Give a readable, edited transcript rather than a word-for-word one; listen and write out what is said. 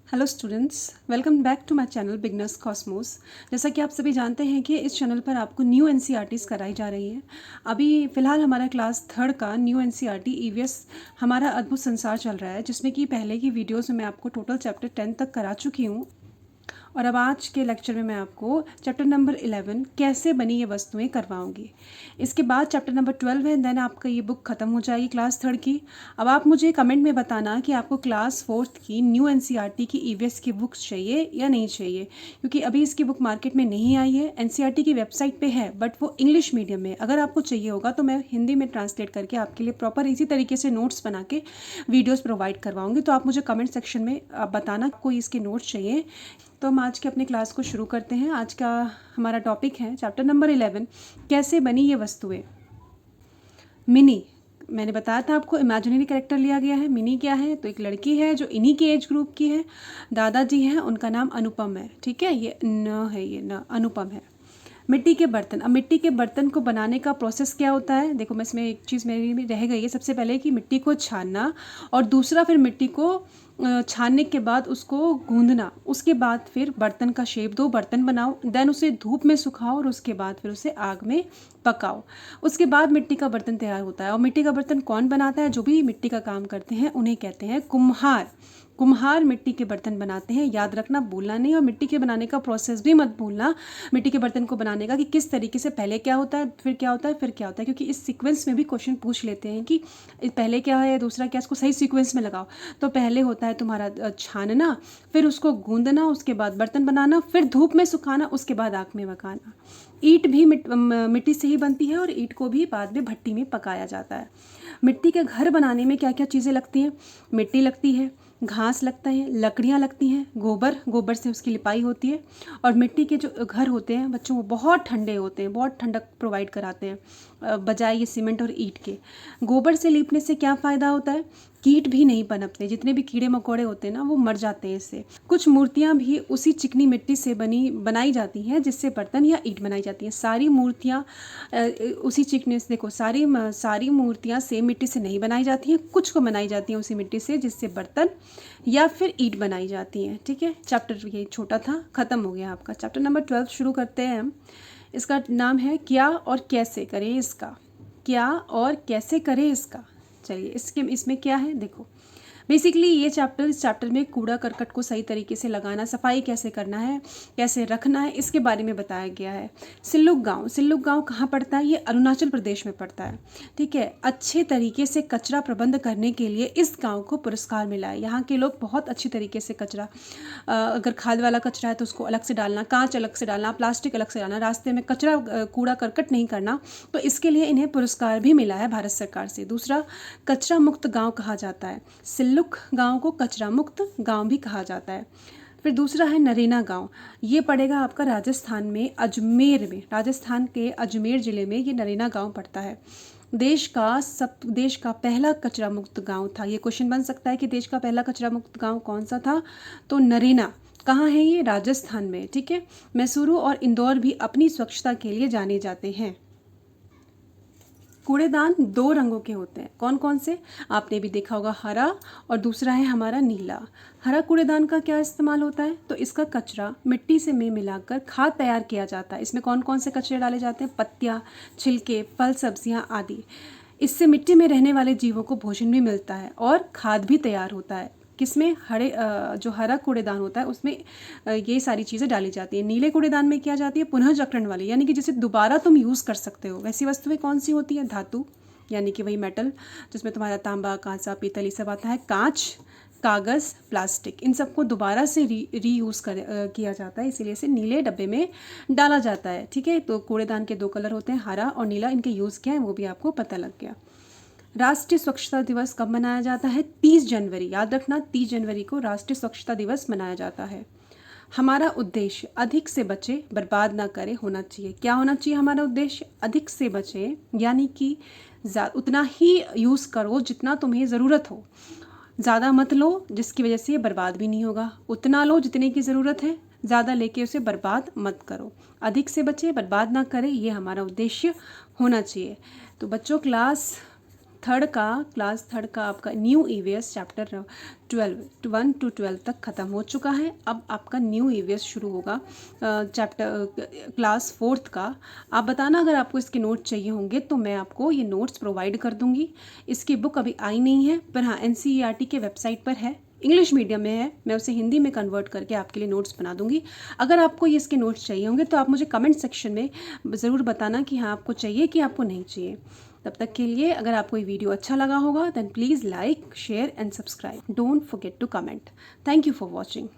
Hello students, welcome back to my channel beginners cosmos. जैसा कि आप सभी जानते हैं कि इस चैनल पर आपको न्यू एनसीईआरटीज़ कराई जा रही हैं। अभी फ़िलहाल हमारा क्लास थर्ड का न्यू एनसीईआरटी ईवीएस हमारा अद्भुत संसार चल रहा है, जिसमें कि पहले की वीडियोस में मैं आपको टोटल चैप्टर 10 तक करा चुकी हूँ। और अब आज के लेक्चर में मैं आपको चैप्टर नंबर 11 कैसे बनी ये वस्तुएं करवाऊंगी। इसके बाद चैप्टर नंबर 12 है, देन आपका ये बुक ख़त्म हो जाएगी क्लास थर्ड की। अब आप मुझे कमेंट में बताना कि आपको क्लास फोर्थ की न्यू एनसीईआरटी की ईवीएस की बुक्स चाहिए या नहीं चाहिए, क्योंकि अभी इसकी बुक मार्केट में नहीं आई है। एनसीईआरटी की वेबसाइट पे है, बट वो इंग्लिश मीडियम में। अगर आपको चाहिए होगा तो मैं हिंदी में ट्रांसलेट करके आपके लिए प्रॉपर इसी तरीके से नोट्स बना के वीडियोज़ प्रोवाइड करवाऊँगी। तो आप मुझे कमेंट सेक्शन में बताना कोई इसके नोट्स चाहिए। तो हम आज के अपने क्लास को शुरू करते हैं। आज का हमारा टॉपिक है चैप्टर नंबर 11, कैसे बनी ये वस्तुएं। मिनी, मैंने बताया था आपको इमेजिनरी कैरेक्टर लिया गया है। मिनी क्या है? तो एक लड़की है जो इन्हीं के एज ग्रुप की है। दादाजी हैं, उनका नाम अनुपम है। ठीक है, ये न है, ये न अनुपम है। मिट्टी के बर्तन। अब मिट्टी के बर्तन को बनाने का प्रोसेस क्या होता है? देखो, मैं इसमें एक चीज़ मेरी भी रह गई है। सबसे पहले कि मिट्टी को छानना, और दूसरा फिर मिट्टी को छानने के बाद उसको गूंदना। उसके बाद फिर बर्तन का शेप दो, बर्तन बनाओ, देन उसे धूप में सुखाओ और उसके बाद फिर उसे आग में पकाओ। उसके बाद मिट्टी का बर्तन तैयार होता है। और मिट्टी का बर्तन कौन बनाता है? जो भी मिट्टी का काम करते हैं उन्हें कहते हैं कुम्हार। कुम्हार मिट्टी के बर्तन बनाते हैं। याद रखना, भूलना नहीं। और मिट्टी के बनाने का प्रोसेस भी मत भूलना, मिट्टी के बर्तन को बनाने का, कि किस तरीके से पहले क्या होता है, फिर क्या होता है, फिर क्या होता है। क्योंकि इस सीक्वेंस में भी क्वेश्चन पूछ लेते हैं कि पहले क्या है, दूसरा क्या, इसको सही सीक्वेंस में लगाओ। तो पहले होता है तुम्हारा छानना, फिर उसको गूंदना, उसके बाद बर्तन बनाना, फिर धूप में सुखाना, उसके बाद आग में पकाना। ईंट भी मिट्टी से ही बनती है, और ईंट को भी बाद में भट्टी में पकाया जाता है। मिट्टी के घर बनाने में क्या क्या चीज़ें लगती हैं? मिट्टी लगती है, घास लगता है, लकड़ियाँ लगती हैं, गोबर से उसकी लिपाई होती है। और मिट्टी के जो घर होते हैं बच्चों, वो बहुत ठंडे होते हैं, बहुत ठंडक प्रोवाइड कराते हैं बजाय ये सीमेंट और ईंट के। गोबर से लीपने से क्या फ़ायदा होता है? कीट भी नहीं पनपते, जितने भी कीड़े मकोड़े होते हैं ना, वो मर जाते हैं इससे। कुछ मूर्तियाँ भी उसी चिकनी मिट्टी से बनाई जाती हैं जिससे बर्तन या ईंट बनाई जाती हैं। सारी मूर्तियाँ उसी चिकनी से, देखो, सारी मूर्तियाँ सेम मिट्टी से नहीं बनाई जाती हैं। कुछ को बनाई जाती हैं उसी मिट्टी से जिससे बर्तन या फिर ईंट बनाई जाती हैं। ठीक है, चैप्टर ये छोटा था, ख़त्म हो गया आपका। चैप्टर नंबर 12 शुरू करते हैं हम। इसका नाम है क्या और कैसे करें इसका। क्या और कैसे करें इसका। चलिए, इसमें क्या है, देखो। बेसिकली ये इस चैप्टर में कूड़ा करकट को सही तरीके से लगाना, सफाई कैसे करना है, कैसे रखना है, इसके बारे में बताया गया है। सिल्लुक गांव कहाँ पड़ता है? ये अरुणाचल प्रदेश में पड़ता है। ठीक है, अच्छे तरीके से कचरा प्रबंध करने के लिए इस गांव को पुरस्कार मिला है। यहाँ के लोग बहुत अच्छी तरीके से कचरा, अगर खाद वाला कचरा है तो उसको अलग से डालना, कांच अलग से डालना, प्लास्टिक अलग से डालना, रास्ते में कचरा कूड़ा करकट नहीं करना। तो इसके लिए इन्हें पुरस्कार भी मिला है भारत सरकार से। दूसरा, कचरा मुक्त गांव कहा जाता है। सिल्लुक गांव को कचरा मुक्त गांव भी कहा जाता है। फिर दूसरा है नरेना गांव। ये पड़ेगा आपका राजस्थान में, अजमेर में। राजस्थान के अजमेर ज़िले में ये नरेना गांव पड़ता है। देश का पहला कचरा मुक्त गांव था। ये क्वेश्चन बन सकता है कि देश का पहला कचरा मुक्त गांव कौन सा था? तो नरेना। कहाँ है ये? राजस्थान में। ठीक है, मैसूरू और इंदौर भी अपनी स्वच्छता के लिए जाने जाते हैं। कूड़ेदान दो रंगों के होते हैं। कौन कौन से? आपने भी देखा होगा, हरा और दूसरा है हमारा नीला। हरा कूड़ेदान का क्या इस्तेमाल होता है? तो इसका कचरा मिट्टी से में मिलाकर खाद तैयार किया जाता है। इसमें कौन कौन से कचरे डाले जाते हैं? पत्तियाँ, छिलके, फल, सब्जियाँ आदि। इससे मिट्टी में रहने वाले जीवों को भोजन भी मिलता है और खाद भी तैयार होता है। किसमें? जो हरा कूड़ेदान होता है उसमें ये सारी चीज़ें डाली जाती हैं। नीले कूड़ेदान में क्या जाती है? पुनः चक्रण वाली, यानी कि जिसे दोबारा तुम यूज़ कर सकते हो। वैसी वस्तुएं कौन सी होती है? धातु, यानी कि वही मेटल, जिसमें तुम्हारा तांबा, कांसा, पीतल, ये सब आता है। कांच, कागज़, प्लास्टिक, इन सबको दोबारा से रीयूज़ किया जाता है, इसीलिए इसे नीले डब्बे में डाला जाता है। ठीक है, तो कूड़ेदान के दो कलर होते हैं, हरा और नीला। इनके यूज़ क्या है वो भी आपको पता लग गया। राष्ट्रीय स्वच्छता दिवस कब मनाया जाता है? 30 जनवरी। याद रखना, 30 जनवरी को राष्ट्रीय स्वच्छता दिवस मनाया जाता है। हमारा उद्देश्य अधिक से बचे, बर्बाद ना करे होना चाहिए। क्या होना चाहिए हमारा उद्देश्य? अधिक से बचे, यानी कि उतना ही यूज़ करो जितना तुम्हें ज़रूरत हो। ज़्यादा मत लो जिसकी वजह से ये बर्बाद भी नहीं होगा। उतना लो जितने की ज़रूरत है, ज़्यादा लेके उसे बर्बाद मत करो। अधिक से बचे, बर्बाद ना करें, ये हमारा उद्देश्य होना चाहिए। तो बच्चों, क्लास क्लास थर्ड का आपका न्यू ईवीएस चैप्टर 12 1 to 12 तक ख़त्म हो चुका है। अब आपका न्यू ईवीएस शुरू होगा चैप्टर क्लास फोर्थ का। आप बताना अगर आपको इसके नोट्स चाहिए होंगे तो मैं आपको ये नोट्स प्रोवाइड कर दूँगी। इसकी बुक अभी आई नहीं है, पर हाँ एनसीईआरटी के वेबसाइट पर है, इंग्लिश मीडियम में है। मैं उसे हिंदी में कन्वर्ट करके आपके लिए नोट्स बना दूंगी। अगर आपको ये इसके नोट्स चाहिए होंगे तो आप मुझे कमेंट सेक्शन में ज़रूर बताना कि हाँ आपको चाहिए कि आपको नहीं चाहिए। तब तक के लिए अगर आपको ये वीडियो अच्छा लगा होगा then please like share and subscribe. Don't forget to comment. Thank you for watching.